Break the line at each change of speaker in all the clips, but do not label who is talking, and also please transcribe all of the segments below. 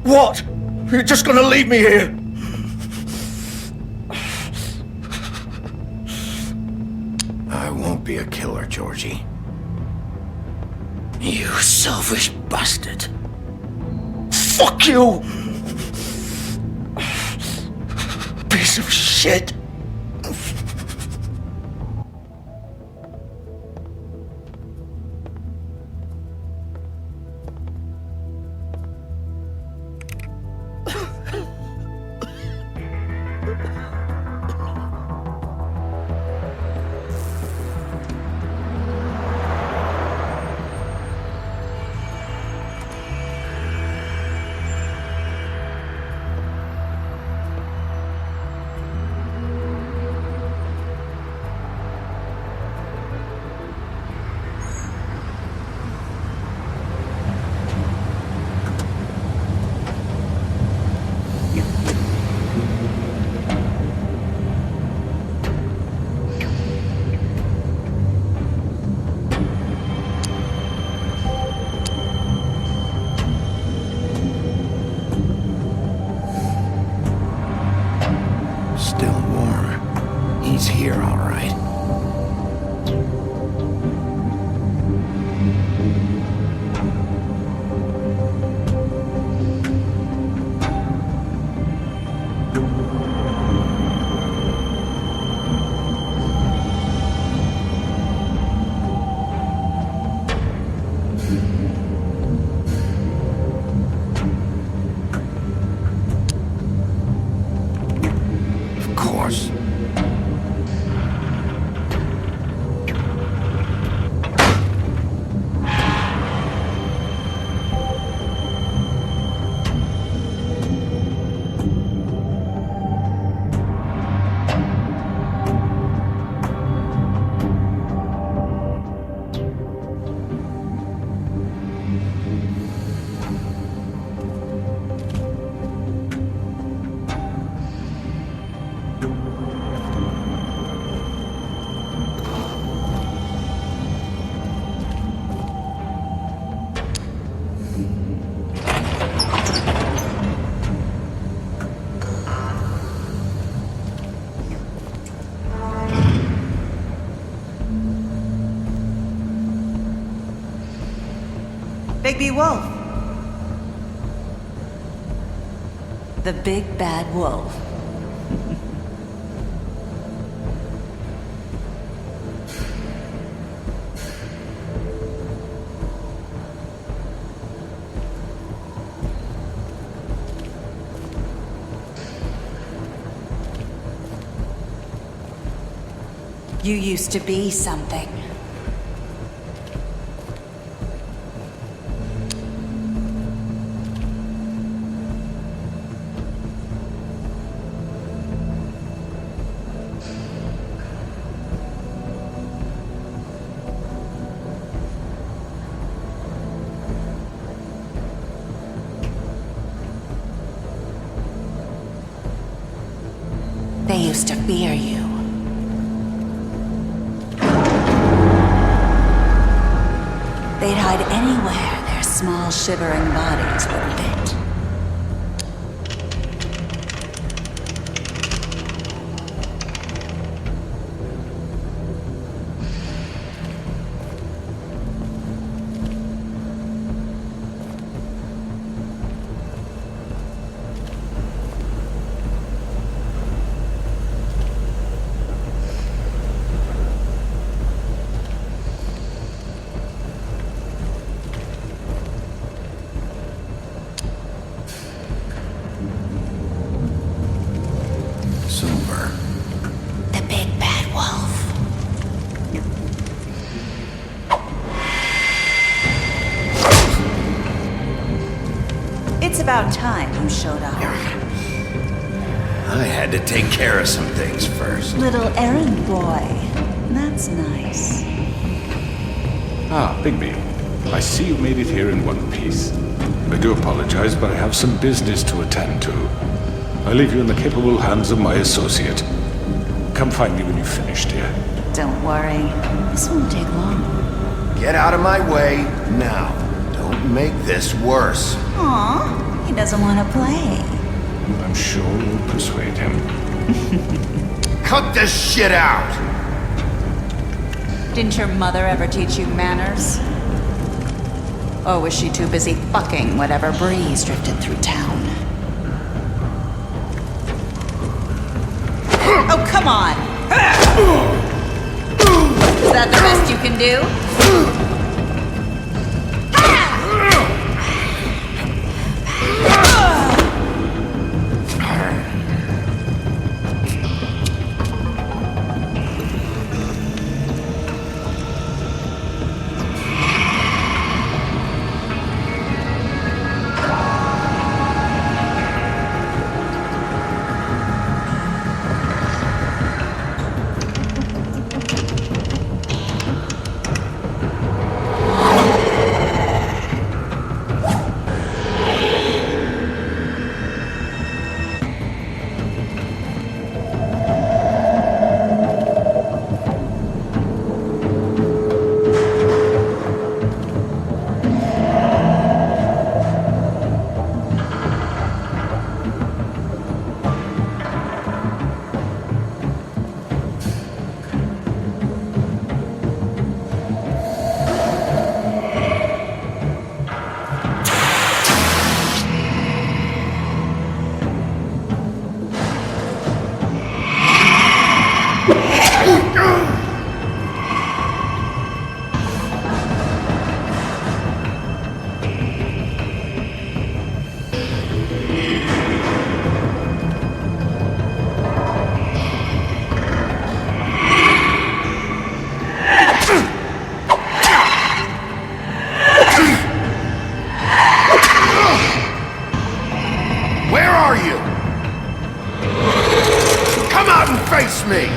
What? You're just gonna leave me here?
I won't be a killer, Georgie.
You selfish bastard. Fuck you! Piece of shit!
Still warm. He's here, all right. Of course.
Bigby Wolf. The big bad wolf. You used to be something. They used to fear you. They'd hide anywhere their small, shivering bodies would fit.
Silver.
The big bad wolf. It's about time you showed up.
I had to take care of some things first.
Little errand boy. That's nice.
Ah, Bigby. I see you made it here in one piece. I do apologize, but I have some business to attend to. I leave you in the capable hands of my associate. Come find me when you've finished, dear.
Don't worry. This won't take long.
Get out of my way now. Don't make this worse.
Aw, He doesn't want to play.
I'm sure you'll persuade him.
Cut this shit out!
Didn't your mother ever teach you manners? Or was she too busy fucking whatever breeze drifted through town? Oh, come on! Is that the best you can do?
Where are you? Come out and face me!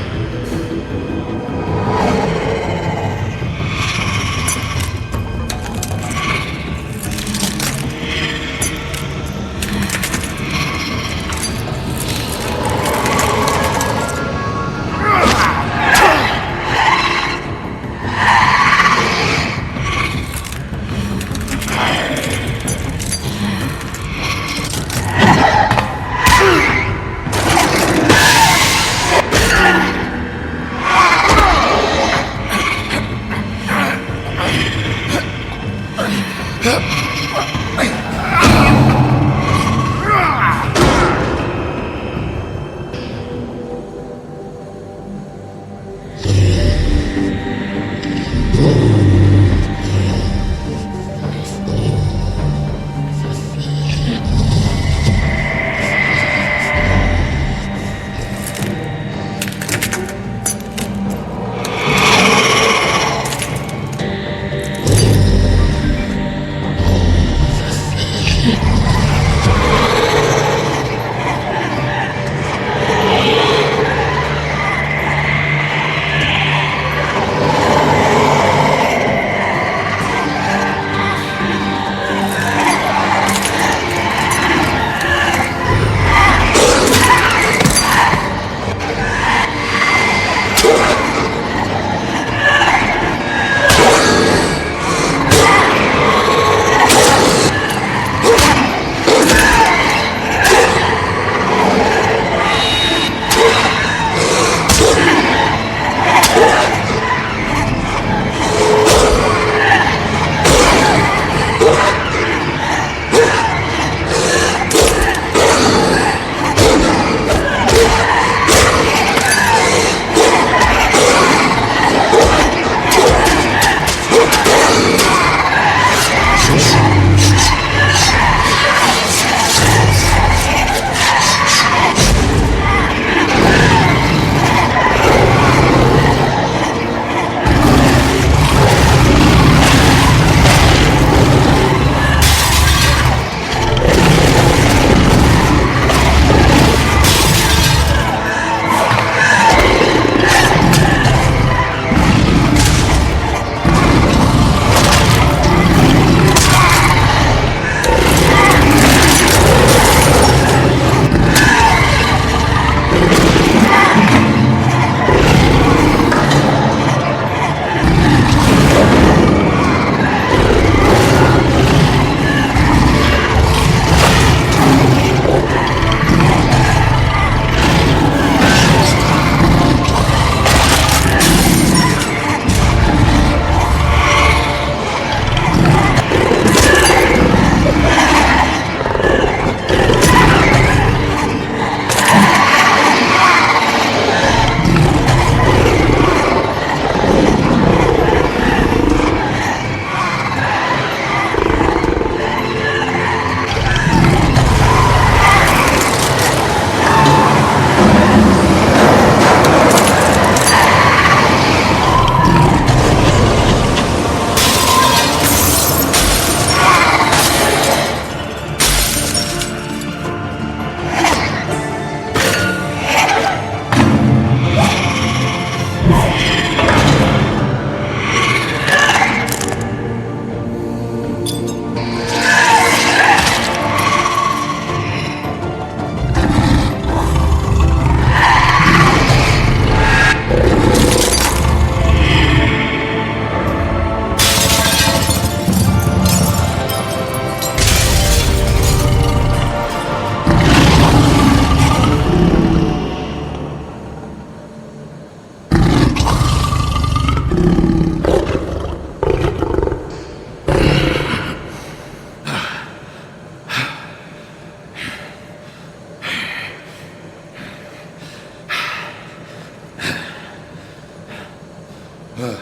Hello,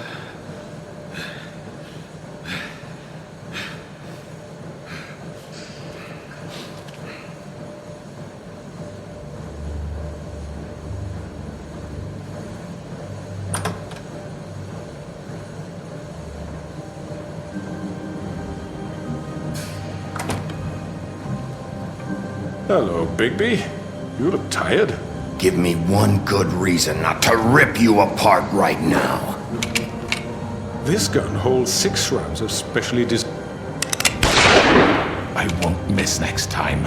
Bigby. You look tired.
Give me one good reason not to rip you apart right now.
This gun holds 6 rounds of specially I won't miss next time.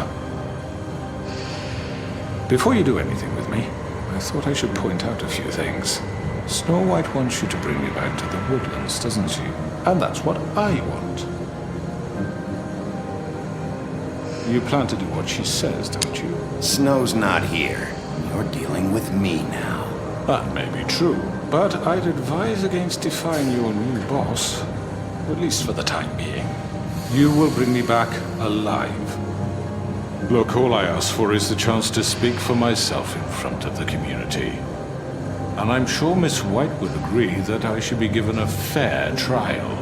Before you do anything with me, I thought I should point out a few things. Snow White wants you to bring me back to the woodlands, doesn't she? And that's what I want. You plan to do what she says, don't you?
Snow's not here. You're dealing with me now.
That may be true, but I'd advise against defying your new boss, at least for the time being. You will bring me back alive. Look, all I ask for is the chance to speak for myself in front of the community. And I'm sure Miss White would agree that I should be given a fair trial.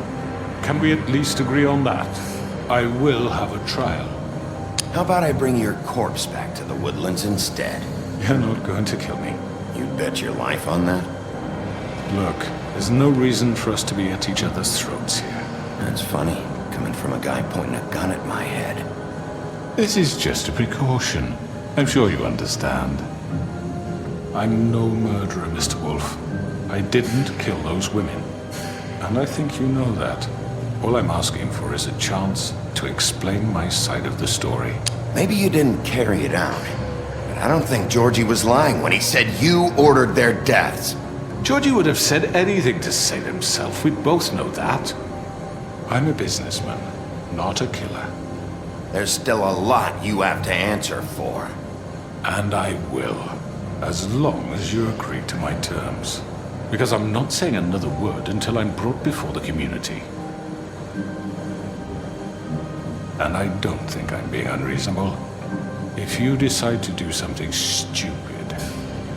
Can we at least agree on that? I will have a trial.
How about I bring your corpse back to the woodlands instead?
You're not going to kill me.
You'd bet your life on that?
Look, there's no reason for us to be at each other's throats here.
That's funny, coming from a guy pointing a gun at my head.
This is just a precaution. I'm sure you understand. I'm no murderer, Mr. Wolf. I didn't kill those women. And I think you know that. All I'm asking for is a chance to explain my side of the story.
Maybe you didn't carry it out, but I don't think Georgie was lying when he said you ordered their deaths.
Georgie would have said anything to save himself. We both know that. I'm a businessman, not a killer.
There's still a lot you have to answer for.
And I will, as long as you agree to my terms. Because I'm not saying another word until I'm brought before the community. And I don't think I'm being unreasonable. If you decide to do something stupid,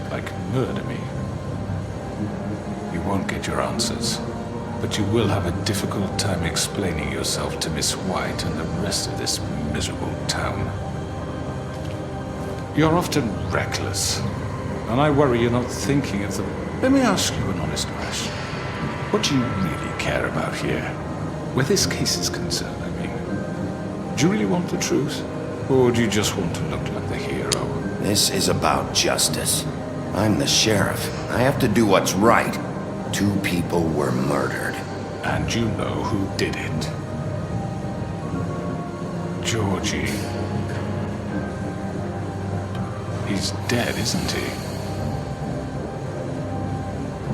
like murder me, you won't get your answers. But you will have a difficult time explaining yourself to Miss White and the rest of this miserable town. You're often reckless, and I worry you're not thinking of the... Let me ask you an honest question. What do you really care about here? Where this case is concerned, I mean. Do you really want the truth? Or do you just want to look like the hero?
This is about justice. I'm the sheriff. I have to do what's right. 2 people were murdered.
And you know who did it. Georgie. He's dead, isn't he?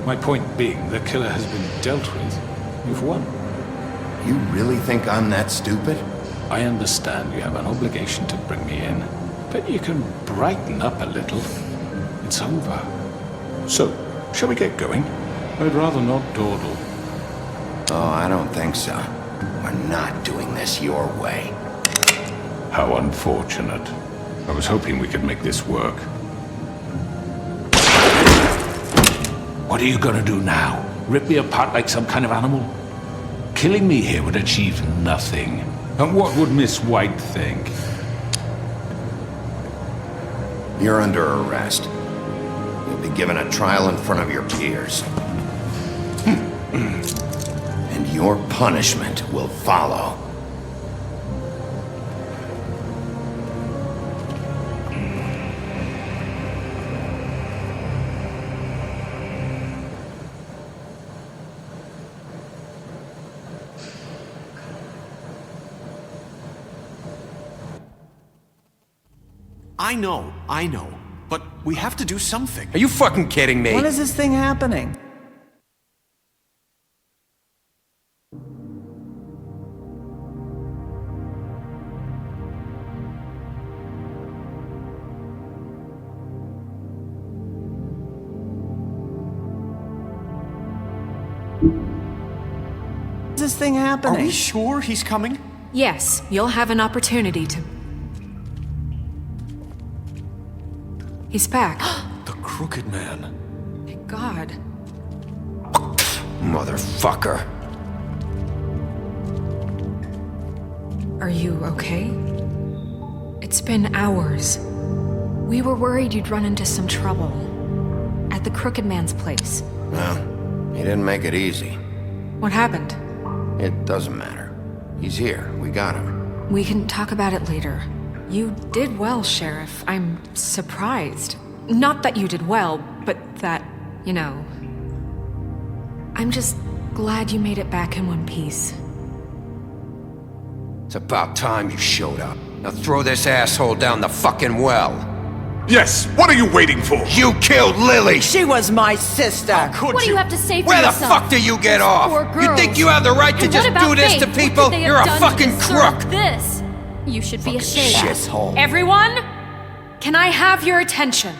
My point being, the killer has been dealt with. You've won.
You really think I'm that stupid?
I understand you have an obligation to bring me in, but you can brighten up a little. It's over. So, shall we get going? I'd rather not dawdle.
Oh, I don't think so. We're not doing this your way.
How unfortunate. I was hoping we could make this work. What are you gonna do now? Rip me apart like some kind of animal? Killing me here would achieve nothing. And what would Miss White think?
You're under arrest. You'll be given a trial in front of your peers. And your punishment will follow.
I know. But we have to do something.
Are you fucking kidding me?
When is this thing happening? Is this thing happening?
Are we sure he's coming?
Yes, you'll have an opportunity to... He's back.
The Crooked Man.
Thank God.
Motherfucker.
Are you okay? It's been hours. We were worried you'd run into some trouble. At the Crooked Man's place.
Well, he didn't make it easy.
What happened?
It doesn't matter. He's here. We got him.
We can talk about it later. You did well, Sheriff. I'm surprised. Not that you did well, but that, you know... I'm just glad you made it back in one piece.
It's about time you showed up. Now throw this asshole down the fucking well.
Yes, what are you waiting for?
You killed Lily!
She was my sister.
Could
What do
you?
you have to say for
Where the
yourself?
fuck do you get
Those
off?
poor
You think
girls.
you have the right to
And
just
what about
do this
Faith?
to
What could
people?
they have
You're a
done to
fucking
deserve
crook!
This. You should be ashamed.
Shithole.
Everyone, can I have your attention?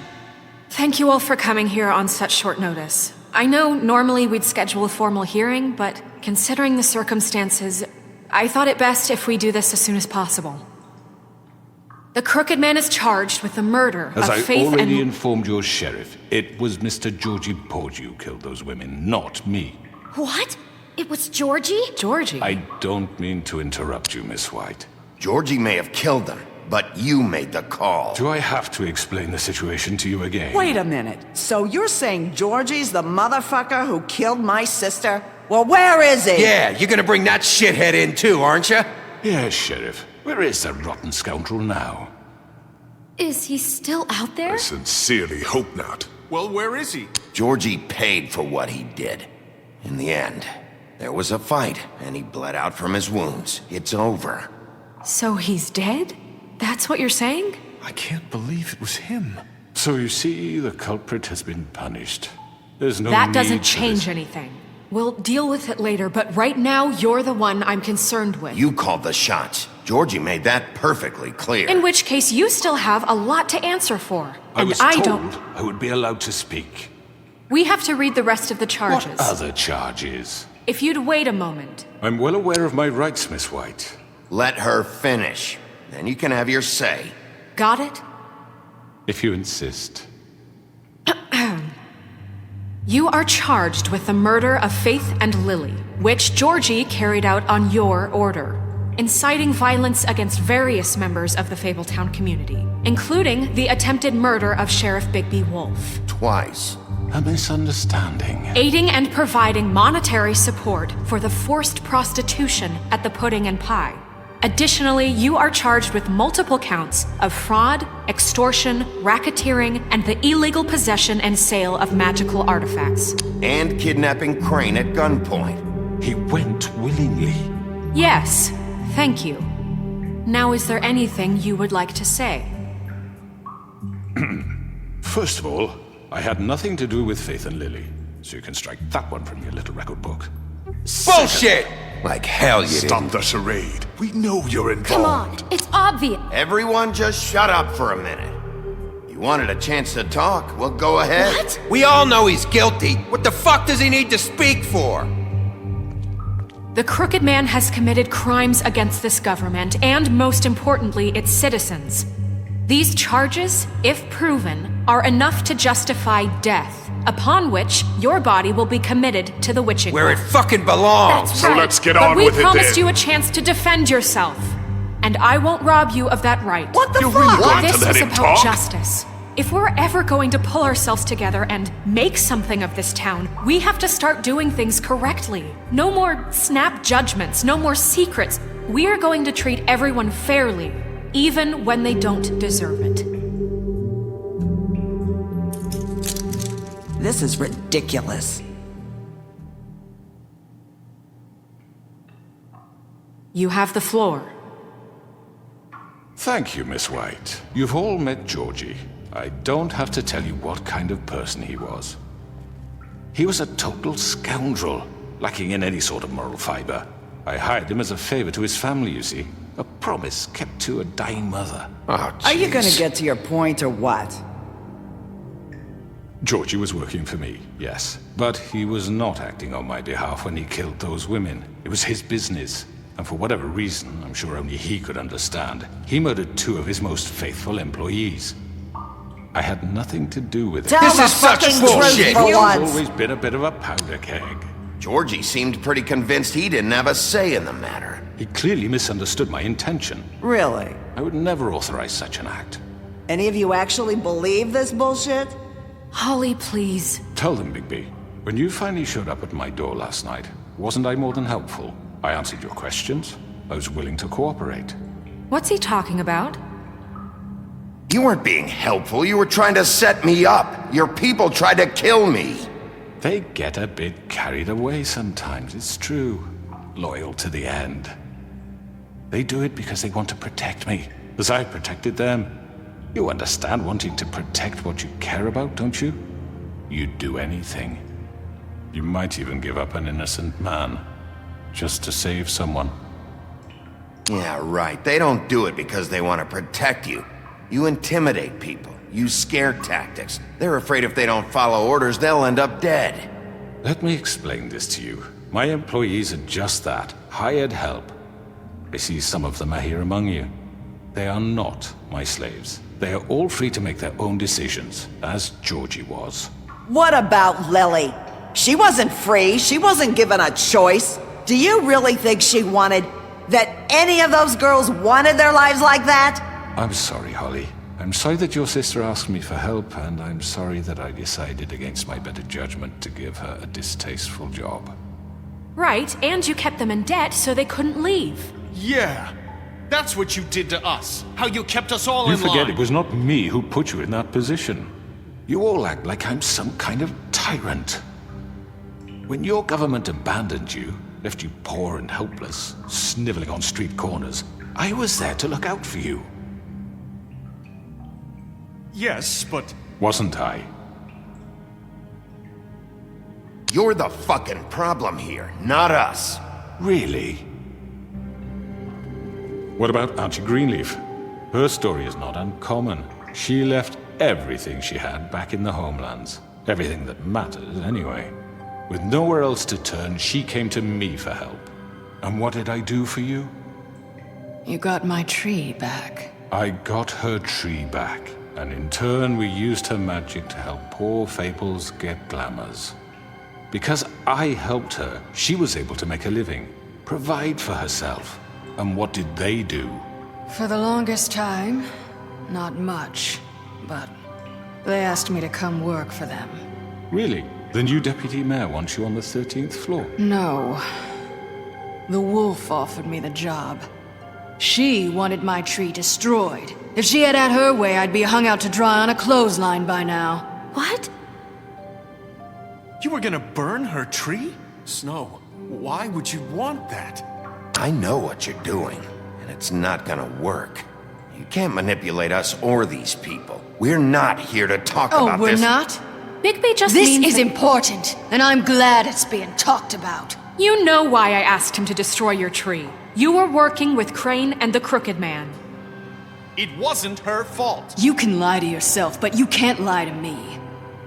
Thank you all for coming here on such short notice. I know normally we'd schedule a formal hearing, but considering the circumstances, I thought it best if we do this as soon as possible. The Crooked Man is charged with the murder
As
of
I
Faith
already
and...
informed your sheriff, it was Mr. Georgie Porgy who killed those women, not me.
What? It was Georgie?
Georgie.
I don't mean to interrupt you, Miss White.
Georgie may have killed them, but you made the call.
Do I have to explain the situation to you again?
Wait a minute. So you're saying Georgie's the motherfucker who killed my sister? Well, where is he?
Yeah, you're gonna bring that shithead in too, aren't you?
Yes, Sheriff. Where is that rotten scoundrel now?
Is he still out there?
I sincerely hope not.
Well, where is he?
Georgie paid for what he did. In the end, there was a fight, and he bled out from his wounds. It's over.
So he's dead? That's what you're saying?
I can't believe it was him.
So you see, the culprit has been punished. There's no
That
need
doesn't
for this.
change anything. We'll deal with it later, but right now, you're the one I'm concerned with.
You called the shots. Georgie made that perfectly clear.
In which case, you still have a lot to answer for.
I
And
was
I
told
don't.
I would be allowed to speak.
We have to read the rest of the charges.
What other charges?
If you'd wait a moment.
I'm well aware of my rights, Miss White.
Let her finish. Then you can have your say.
Got it?
If you insist.
You are charged with the murder of Faith and Lily, which Georgie carried out on your order, inciting violence against various members of the Fabletown community, including the attempted murder of Sheriff Bigby Wolf.
Twice.
A misunderstanding.
Aiding and providing monetary support for the forced prostitution at the Pudding and Pie. Additionally, you are charged with multiple counts of fraud, extortion, racketeering, and the illegal possession and sale of magical artifacts.
And kidnapping Crane at gunpoint.
He went willingly.
Yes, thank you. Now, is there anything you would like to say?
First of all, I had nothing to do with Faith and Lily, so you can strike that one from your little record book.
Bullshit! Like hell you
Stop
didn't.
the charade. We know you're involved.
Come on, it's obvious.
Everyone just shut up for a minute. You wanted a chance to talk, well go ahead.
What?
We all know he's guilty. What the fuck does he need to speak for?
The Crooked Man has committed crimes against this government and, most importantly, its citizens. These charges, if proven, are enough to justify death, upon which your body will be committed to the witching
Where it
well.
fucking belongs.
That's
So
right.
let's get
But
on
we
with it
promised
then.
you a chance to defend yourself, and I won't rob you of that right.
What the
You
fuck?
really want to
This
let
is
him
about
talk?
justice. If we're ever going to pull ourselves together and make something of this town, we have to start doing things correctly. No more snap judgments, no more secrets. We are going to treat everyone fairly, even when they don't deserve it.
This is ridiculous.
You have the floor.
Thank you, Miss White. You've all met Georgie. I don't have to tell you what kind of person he was. He was a total scoundrel, lacking in any sort of moral fiber. I hired him as a favor to his family, you see. A promise kept to a dying mother.
Oh,
Are you gonna
jeez.
get to your point or what?
Georgie was working for me, yes. But he was not acting on my behalf when he killed those women. It was his business. And for whatever reason, I'm sure only he could understand, he murdered 2 of his most faithful employees. I had nothing to do with it.
Tell
This
the
is such
fucking
bullshit.
truth for
He's
once.
always been a bit of a powder keg.
Georgie seemed pretty convinced he didn't have a say in the matter.
He clearly misunderstood my intention.
Really?
I would never authorize such an act.
Any of you actually believe this bullshit?
Holly, please.
Tell them, Bigby. When you finally showed up at my door last night, wasn't I more than helpful? I answered your questions. I was willing to cooperate.
What's he talking about?
You weren't being helpful, you were trying to set me up. Your people tried to kill me.
They get a bit carried away sometimes, it's true. Loyal to the end. They do it because they want to protect me, as I protected them. You understand wanting to protect what you care about, don't you? You'd do anything. You might even give up an innocent man, just to save someone.
Yeah, right. They don't do it because they want to protect you. You intimidate people, use scare tactics. They're afraid if they don't follow orders, they'll end up dead.
Let me explain this to you. My employees are just that, hired help. I see some of them are here among you. They are not my slaves. They are all free to make their own decisions, as Georgie was.
What about Lily? She wasn't free. She wasn't given a choice. Do you really think she wanted... that any of those girls wanted their lives like that?
I'm sorry, Holly. I'm sorry that your sister asked me for help, and I'm sorry that I decided against my better judgment to give her a distasteful job.
Right, and you kept them in debt so they couldn't leave.
Yeah. That's what you did to us. How you kept us all
You
in
forget
line.
it was not me who put you in that position. You all act like I'm some kind of tyrant. When your government abandoned you, left you poor and helpless, sniveling on street corners, I was there to look out for you.
Yes, but...
Wasn't I?
You're the fucking problem here, not us.
Really? What about Auntie Greenleaf? Her story is not uncommon. She left everything she had back in the homelands. Everything that mattered, anyway. With nowhere else to turn, she came to me for help. And what did I do for you?
You got my tree back.
I got her tree back, and in turn we used her magic to help poor Fables get glamours. Because I helped her, she was able to make a living, provide for herself. And what did they do?
For the longest time, not much, but they asked me to come work for them.
Really? The new deputy mayor wants you on the 13th floor?
No. The wolf offered me the job. She wanted my tree destroyed. If she had her way, I'd be hung out to dry on a clothesline by now.
What?
You were gonna burn her tree? Snow, why would you want that?
I know what you're doing, and it's not gonna work. You can't manipulate us or these people. We're not here to talk about
Oh,
this.
we're not?
Bigby just
This
means
is
that-
important, and I'm glad it's being talked about.
You know why I asked him to destroy your tree. You were working with Crane and the Crooked Man.
It wasn't her fault.
You can lie to yourself, but you can't lie to me.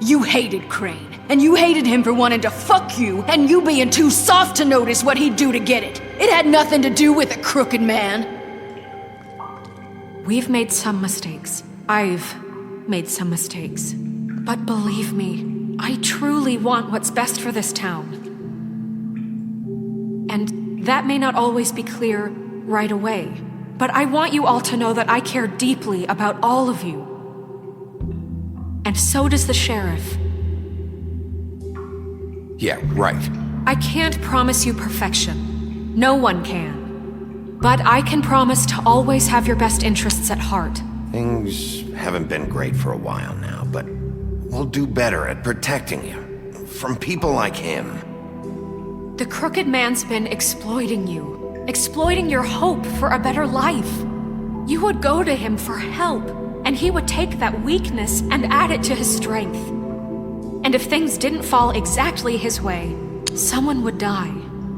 You hated Crane, and you hated him for wanting to fuck you, and you being too soft to notice what he'd do to get it. It had nothing to do with the Crooked Man.
We've made some mistakes. I've made some mistakes. But believe me, I truly want what's best for this town. And that may not always be clear right away, but I want you all to know that I care deeply about all of you. And so does the sheriff.
Yeah, right.
I can't promise you perfection. No one can. But I can promise to always have your best interests at heart.
Things haven't been great for a while now, but we'll do better at protecting you. From people like him.
The Crooked Man's been exploiting you. Exploiting your hope for a better life. You would go to him for help, and he would take that weakness and add it to his strength. And if things didn't fall exactly his way, someone would die.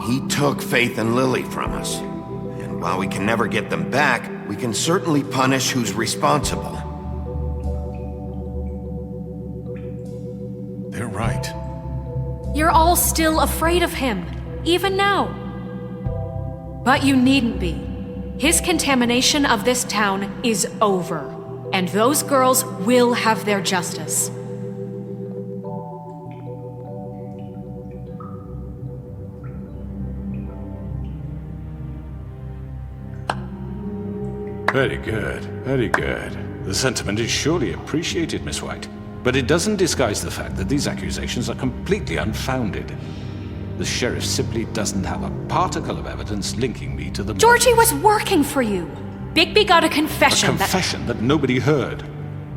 He took Faith and Lily from us. And while we can never get them back, we can certainly punish who's responsible.
They're right.
You're all still afraid of him, even now. But you needn't be. His contamination of this town is over, and those girls will have their justice.
Very good, very good. The sentiment is surely appreciated, Miss White. But it doesn't disguise the fact that these accusations are completely unfounded. The sheriff simply doesn't have a particle of evidence linking me to the
Georgie was working for you. Bigby got a confession.
A confession that nobody heard.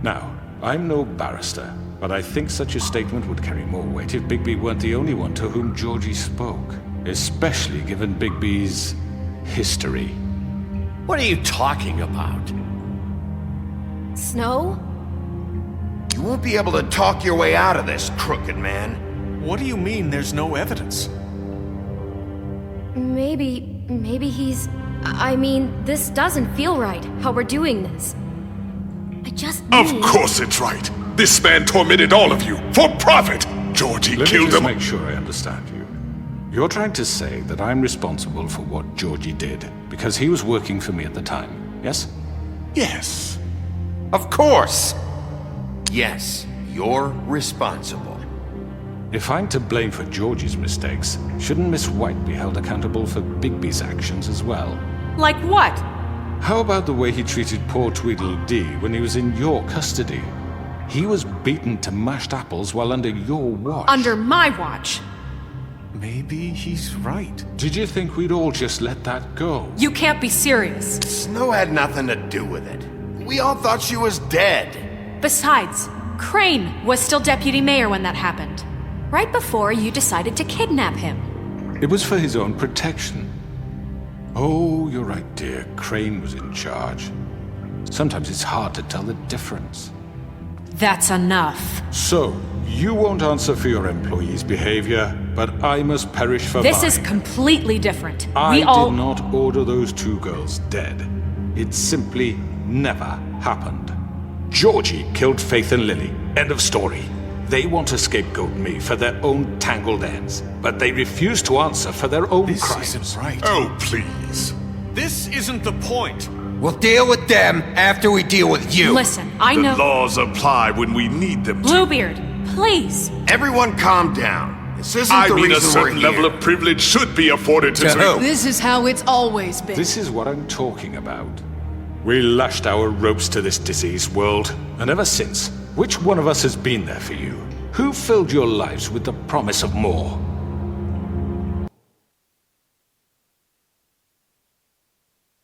Now, I'm no barrister, but I think such a statement would carry more weight if Bigby weren't the only one to whom Georgie spoke. Especially given Bigby's history.
What are you talking about?
Snow?
You won't be able to talk your way out of this, crooked man.
What do you mean there's no evidence?
Maybe he's... I mean, this doesn't feel right, how we're doing this. I just
Of
need...
course it's right. This man tormented all of you, for profit! Georgie
Let me
killed
just
him.
make sure I understand you. You're trying to say that I'm responsible for what Georgie did, because he was working for me at the time, yes?
Yes.
Of course! Yes, you're responsible.
If I'm to blame for Georgie's mistakes, shouldn't Miss White be held accountable for Bigby's actions as well?
Like what?
How about the way he treated poor Tweedledee when he was in your custody? He was beaten to mashed apples while under your watch.
Under my watch.
Maybe he's right.
Did you think we'd all just let that go?
You can't be serious.
Snow had nothing to do with it. We all thought she was dead.
Besides, Crane was still deputy mayor when that happened. Right before you decided to kidnap him.
It was for his own protection. Oh, you're right, dear. Crane was in charge. Sometimes it's hard to tell the difference.
That's enough.
So, you won't answer for your employees' behavior, but I must perish for
This
mine.
is completely different.
I
We all...
did not order those two girls dead. It simply never happened. Georgie killed Faith and Lily. End of story. They want to scapegoat me for their own tangled ends, but they refuse to answer for their own
This
crimes.
isn't right.
Oh, please.
This isn't the point.
We'll deal with them after we deal with you.
Listen, I
The
know...
laws apply when we need them to.
Bluebeard, please.
Everyone calm down. This isn't
I
the
mean, a
reason we're
certain
here.
level of privilege should be afforded to...
To who?
This is how it's always been.
This is what I'm talking about. We lashed our ropes to this diseased world, and ever since, which one of us has been there for you? Who filled your lives with the promise of more?